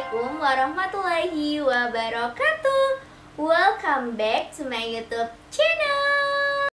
Assalamualaikum warahmatullahi wabarakatuh. Welcome back to my YouTube channel.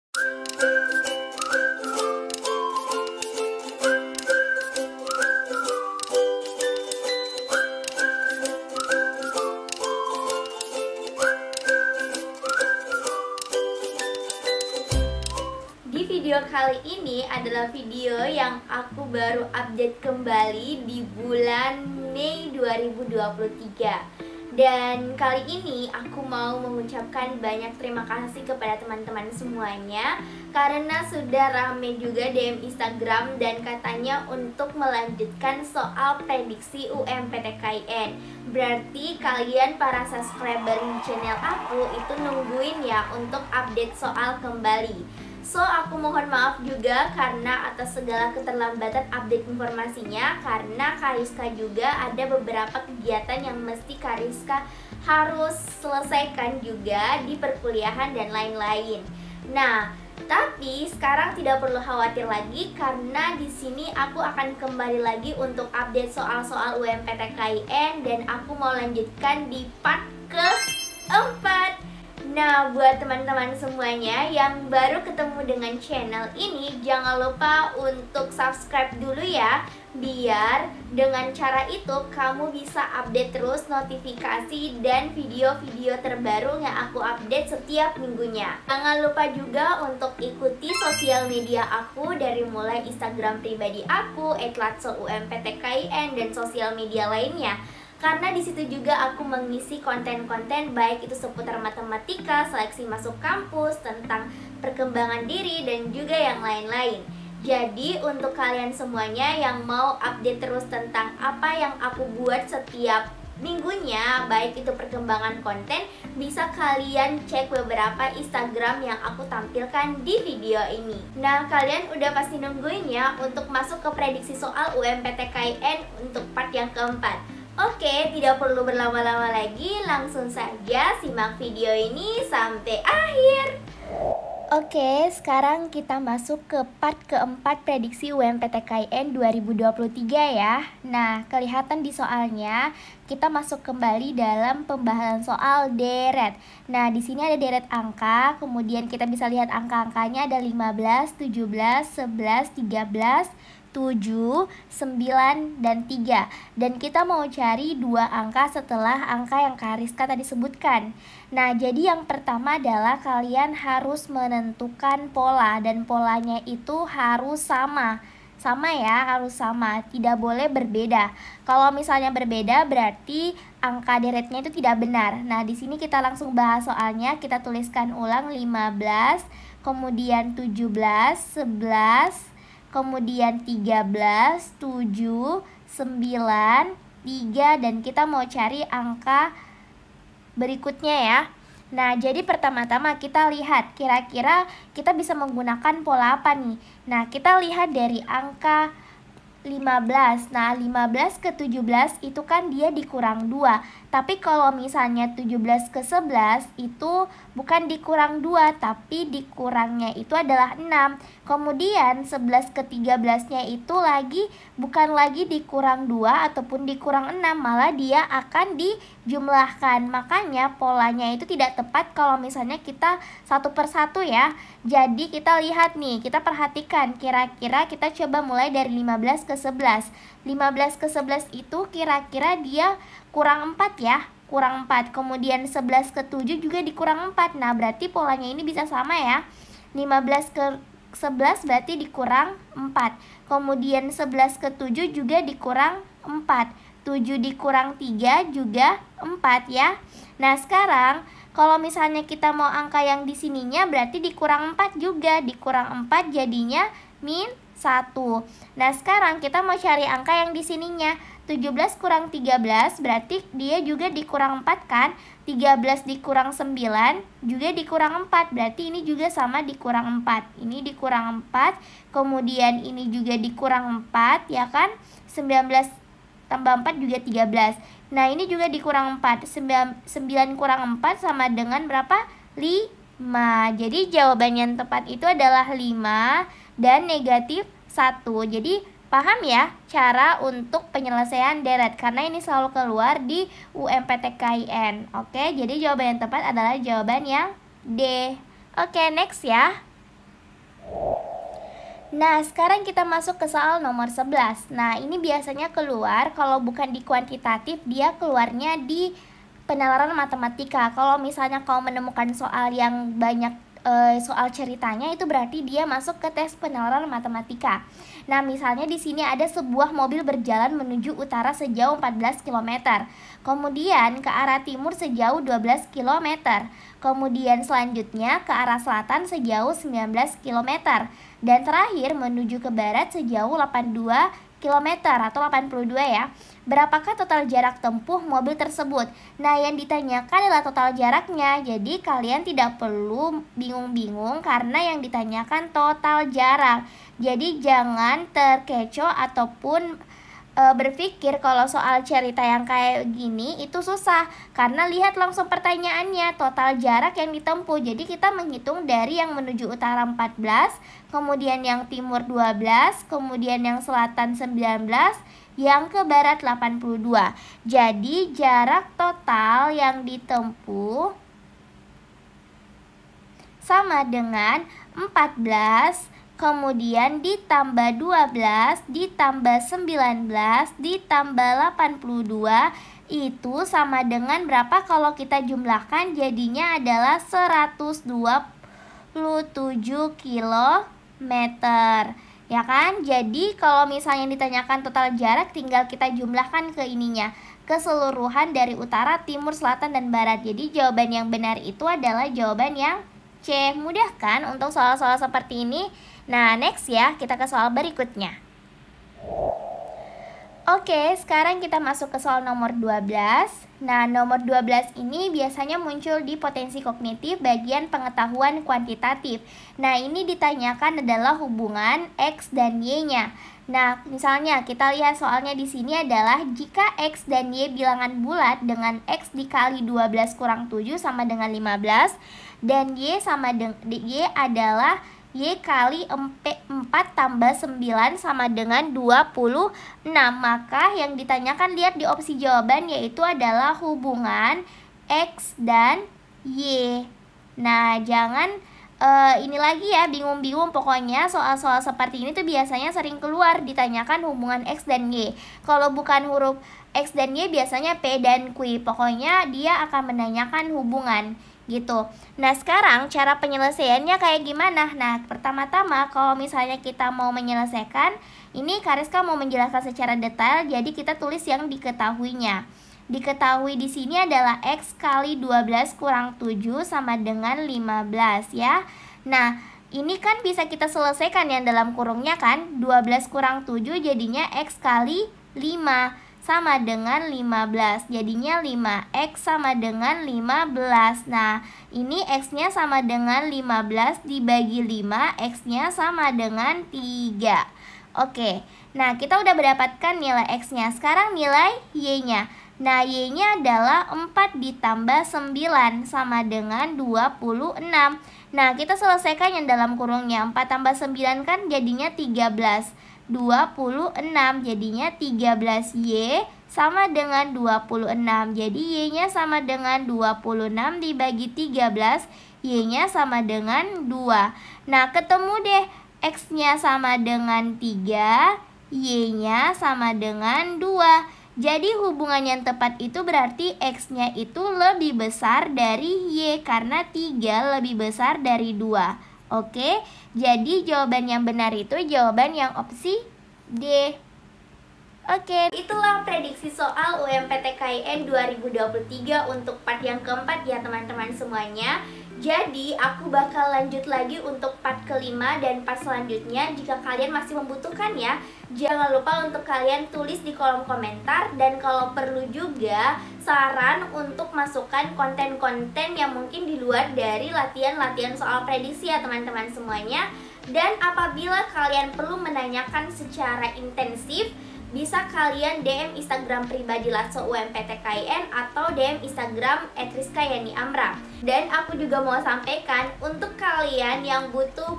Di video kali ini adalah video yang aku baru update kembali di bulan Mei 2023. Dan kali ini aku mau mengucapkan banyak terima kasih kepada teman-teman semuanya, karena sudah rame juga DM Instagram dan katanya untuk melanjutkan soal prediksi UMPTKIN. Berarti kalian para subscriber channel aku itu nungguin ya untuk update soal kembali. So, aku mohon maaf juga karena atas segala keterlambatan update informasinya, karena Kariska juga ada beberapa kegiatan yang mesti Kariska harus selesaikan juga di perkuliahan dan lain-lain. Nah, tapi sekarang tidak perlu khawatir lagi karena di sini aku akan kembali lagi untuk update soal-soal UMPTKIN dan aku mau lanjutkan di part keempat. Nah, buat teman-teman semuanya yang baru ketemu dengan channel ini, jangan lupa untuk subscribe dulu ya, biar dengan cara itu kamu bisa update terus notifikasi dan video-video terbaru yang aku update setiap minggunya. Jangan lupa juga untuk ikuti sosial media aku dari mulai Instagram pribadi aku @latsoUMPTKIN dan sosial media lainnya. Karena di situ juga aku mengisi konten-konten baik itu seputar matematika, seleksi masuk kampus, tentang perkembangan diri dan juga yang lain-lain. Jadi untuk kalian semuanya yang mau update terus tentang apa yang aku buat setiap minggunya, baik itu perkembangan konten, bisa kalian cek beberapa Instagram yang aku tampilkan di video ini. Nah, kalian udah pasti nungguin ya untuk masuk ke prediksi soal UMPTKIN untuk part yang keempat. Oke, tidak perlu berlama-lama lagi, langsung saja simak video ini sampai akhir. Oke, sekarang kita masuk ke part keempat prediksi UMPTKIN 2023 ya. Nah, kelihatan di soalnya kita masuk kembali dalam pembahasan soal deret. Nah, di sini ada deret angka, kemudian kita bisa lihat angka-angkanya ada 15, 17, 11, 13, 7, 9, dan 3. Dan kita mau cari dua angka setelah angka yang Kariska tadi sebutkan. Nah, jadi yang pertama adalah kalian harus menentukan pola, dan polanya itu harus sama. Sama ya, harus sama, tidak boleh berbeda. Kalau misalnya berbeda berarti angka deretnya itu tidak benar. Nah, di sini kita langsung bahas soalnya. Kita tuliskan ulang 15, kemudian 17, 11, kemudian 13, 7, 9, 3, dan kita mau cari angka berikutnya ya. Nah, jadi pertama-tama kita lihat kira-kira kita bisa menggunakan pola apa nih. Nah, kita lihat dari angka 15. Nah, 15 ke 17 itu kan dia dikurang 2. Tapi kalau misalnya 17 ke 11 itu bukan dikurang 2, tapi dikurangnya itu adalah 6. Kemudian 11 ke 13-nya itu bukan lagi dikurang 2 ataupun dikurang 6, malah dia akan dijumlahkan. Makanya polanya itu tidak tepat kalau misalnya kita satu persatu ya. Jadi kita lihat nih, kita perhatikan kira-kira kita coba mulai dari 15 ke 11. 15 ke 11 itu kira-kira dia kurang 4 ya, kurang 4. Kemudian 11 ke 7 juga dikurang 4. Nah, berarti polanya ini bisa sama ya. 15 ke 11 berarti dikurang 4. Kemudian 11 ke 7 juga dikurang 4. 7 dikurang 3 juga 4 ya. Nah, sekarang kalau misalnya kita mau angka yang di sininya berarti dikurang 4 juga. Dikurang 4 jadinya min 1. Nah, sekarang kita mau cari angka yang di sininya. 17 kurang 13 berarti dia juga dikurang 4 kan. 13 dikurang 9 juga dikurang 4. Berarti ini juga sama dikurang 4. Ini dikurang 4. Kemudian ini juga dikurang 4 ya kan. 19 tambah 4 juga 13. Nah, ini juga dikurang 4. 9 kurang 4 sama dengan berapa? 5. Jadi jawaban yang tepat itu adalah 5 dan negatif 1. Jadi Paham ya cara untuk penyelesaian deret, karena ini selalu keluar di UMPTKIN. Oke, jadi jawaban yang tepat adalah jawaban yang D. Oke, next ya. Nah, sekarang kita masuk ke soal nomor 11. Nah, ini biasanya keluar kalau bukan di kuantitatif, dia keluarnya di penalaran matematika. Kalau misalnya kau menemukan soal yang banyak soal ceritanya, itu berarti dia masuk ke tes penalaran matematika. Nah, misalnya di sini ada sebuah mobil berjalan menuju utara sejauh 14 km. Kemudian ke arah timur sejauh 12 km. Kemudian selanjutnya ke arah selatan sejauh 19 km. Dan terakhir menuju ke barat sejauh 82 km atau 82 ya. Berapakah total jarak tempuh mobil tersebut? Nah, yang ditanyakan adalah total jaraknya. Jadi kalian tidak perlu bingung-bingung karena yang ditanyakan total jarak. Jadi jangan terkecoh ataupun berpikir kalau soal cerita yang kayak gini itu susah, karena lihat langsung pertanyaannya, total jarak yang ditempuh. Jadi kita menghitung dari yang menuju utara 14, kemudian yang timur 12, kemudian yang selatan 19, yang ke barat 82. Jadi jarak total yang ditempuh sama dengan 14 kemudian ditambah 12, ditambah 19, ditambah 82, itu sama dengan berapa kalau kita jumlahkan? Jadinya adalah 127 km. Ya kan? Jadi kalau misalnya ditanyakan total jarak, tinggal kita jumlahkan ke ininya, keseluruhan dari utara, timur, selatan, dan barat. Jadi jawaban yang benar itu adalah jawaban yang C. Mudah kan untuk soal-soal seperti ini? Nah, next ya, kita ke soal berikutnya. Oke, sekarang kita masuk ke soal nomor 12. Nah, nomor 12 ini biasanya muncul di potensi kognitif bagian pengetahuan kuantitatif. Nah, ini ditanyakan adalah hubungan X dan Y-nya. Nah, misalnya kita lihat soalnya di sini adalah jika X dan Y bilangan bulat dengan X dikali 12 kurang 7 sama dengan 15 dan Y Y adalah Y kali 4 tambah 9 sama dengan 26. Maka yang ditanyakan lihat di opsi jawaban yaitu adalah hubungan X dan Y. Nah, jangan ini lagi ya bingung-bingung. Pokoknya soal-soal seperti ini tuh biasanya sering keluar ditanyakan hubungan X dan Y. Kalau bukan huruf X dan Y biasanya P dan Q. Pokoknya dia akan menanyakan hubungan gitu. Nah, sekarang cara penyelesaiannya kayak gimana? Nah, pertama-tama kalau misalnya kita mau menyelesaikan, ini Kariska mau menjelaskan secara detail, jadi kita tulis yang diketahuinya. Diketahui di sini adalah X kali 12 kurang 7 sama dengan 15 ya. Nah, ini kan bisa kita selesaikan yang dalam kurungnya kan. 12 kurang 7 jadinya X kali 5 sama dengan 15. Jadinya 5X sama dengan 15. Nah, ini X-nya sama dengan 15 dibagi 5, X-nya sama dengan 3. Oke, nah kita udah mendapatkan nilai X-nya. Sekarang nilai Y-nya. Nah, Y-nya adalah 4 ditambah 9 sama dengan 26. Nah, kita selesaikan yang dalam kurungnya. 4 tambah 9 kan jadinya 13. 26 jadinya 13Y sama dengan 26. Jadi Y-nya sama dengan 26 dibagi 13, Y-nya sama dengan 2. Nah, ketemu deh X-nya sama dengan 3, Y-nya sama dengan 2. Jadi hubungan yang tepat itu berarti X-nya itu lebih besar dari Y karena 3 lebih besar dari 2. Oke, jadi jawaban yang benar itu jawaban yang opsi D. Oke, itulah prediksi soal UMPTKIN 2023 untuk part yang keempat ya teman-teman semuanya. Jadi aku bakal lanjut lagi untuk part kelima dan part selanjutnya jika kalian masih membutuhkan ya. Jangan lupa untuk kalian tulis di kolom komentar, dan kalau perlu juga saran untuk masukkan konten-konten yang mungkin di luar dari latihan-latihan soal prediksi ya teman-teman semuanya. Dan apabila kalian perlu menanyakan secara intensif, bisa kalian DM Instagram pribadi Latso UMPTKIN atau DM Instagram @rizkayani_amra. Dan aku juga mau sampaikan untuk kalian yang butuh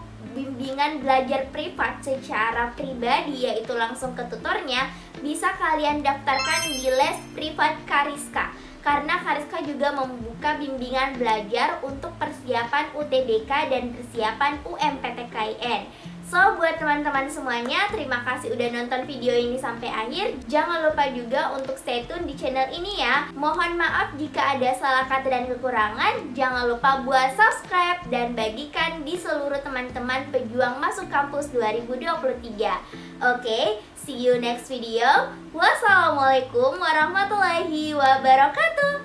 bimbingan belajar privat secara pribadi, yaitu langsung ke tutornya, bisa kalian daftarkan di les privat Kariska. Karena Kariska juga membuka bimbingan belajar untuk persiapan UTBK dan persiapan UMPTKIN. So, buat teman-teman semuanya, terima kasih udah nonton video ini sampai akhir. Jangan lupa juga untuk stay tune di channel ini ya. Mohon maaf jika ada salah kata dan kekurangan. Jangan lupa buat subscribe dan bagikan di seluruh teman-teman pejuang masuk kampus 2023. Oke, see you next video. Wassalamualaikum warahmatullahi wabarakatuh.